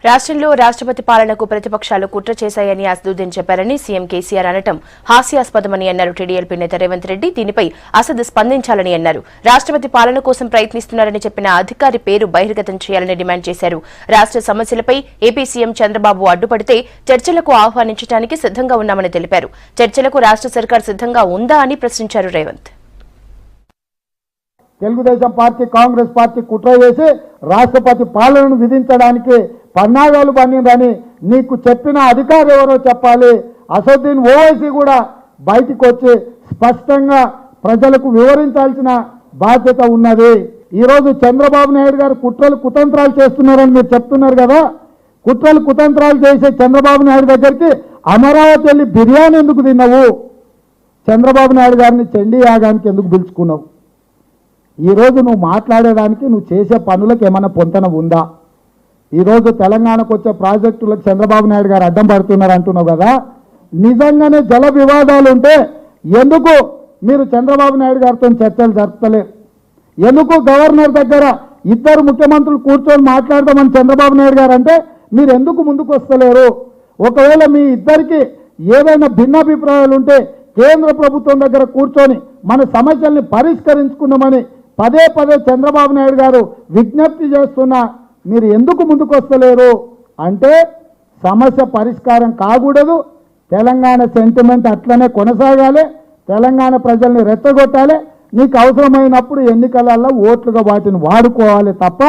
రాష్ట్రంలో రాష్ట్రపతి పాలనకు ప్రతిపక్షాలు కుట్ర చేశాయని అసదుద్దీన్ చెప్పారని సీఎం కేసీఆర్ అనటం హాస్యాస్పదమని అన్నారు టీడీఎల్పీ నేత రేవంత్ రెడ్డి. దీనిపై అసద్ స్పందించాలని అన్నారు. రాష్ట్రపతి పాలన కోసం ప్రయత్నిస్తున్నారని చెప్పిన అధికారి పేరు బహిర్గతం చేయాలని డిమాండ్ చేశారు. రాష్ట్ర సమస్యలపై ఏపీ సీఎం చంద్రబాబు అడ్డుపడితే చర్చలకు ఆహ్వానించడానికి సిద్ధంగా ఉన్నామని తెలిపారు. చర్చలకు రాష్ట్ర సర్కార్ సిద్ధంగా ఉందా అని ప్రశ్నించారు రేవంత్. తెలుగుదేశం పార్టీ కాంగ్రెస్ పార్టీ కుట్ర చేసి రాష్ట్రపతి పాలనను విధించడానికి పన్నాగాలు పన్నిందని నీకు చెప్పిన అధికారి ఎవరో చెప్పాలి. అసదుద్దీన్ ఓవైసీ కూడా బయటికి వచ్చి స్పష్టంగా ప్రజలకు వివరించాల్సిన బాధ్యత ఉన్నది. ఈరోజు చంద్రబాబు నాయుడు గారు కుట్రలు కుతంత్రాలు చేస్తున్నారని మీరు చెప్తున్నారు కదా. కుట్రలు కుతంత్రాలు చేసే చంద్రబాబు నాయుడు దగ్గరికి అమరావతి వెళ్ళి బిర్యానీ ఎందుకు తిన్నావు? చంద్రబాబు నాయుడు గారిని చండీ యాగానికి ఎందుకు పిలుచుకున్నావు? ఈరోజు నువ్వు మాట్లాడేదానికి నువ్వు చేసే పనులకు ఏమైనా పొంతన ఉందా? ఈరోజు తెలంగాణకు వచ్చే ప్రాజెక్టులకు చంద్రబాబు నాయుడు గారు అడ్డం పడుతున్నారు అంటున్నావు కదా. నిజంగానే జల వివాదాలు ఉంటే ఎందుకు మీరు చంద్రబాబు నాయుడు గారితో చర్చలు జరుపుతలేరు? ఎందుకు గవర్నర్ దగ్గర ఇద్దరు ముఖ్యమంత్రులు కూర్చొని మాట్లాడదామని చంద్రబాబు నాయుడు గారు అంటే మీరు ఎందుకు ముందుకు వస్తలేరు? ఒకవేళ మీ ఇద్దరికి ఏదైనా భిన్నాభిప్రాయాలు ఉంటే కేంద్ర ప్రభుత్వం దగ్గర కూర్చొని మన సమస్యల్ని పరిష్కరించుకుందామని పదే పదే చంద్రబాబు నాయుడు గారు విజ్ఞప్తి చేస్తున్నా మీరు ఎందుకు ముందుకు వస్తలేరు అంటే సమస్య పరిష్కారం కాకూడదు. తెలంగాణ సెంటిమెంట్ అట్లనే కొనసాగాలి. తెలంగాణ ప్రజల్ని రెచ్చగొట్టాలి. నీకు అవసరమైనప్పుడు ఎన్నికలలో ఓట్లుగా వాటిని వాడుకోవాలి తప్ప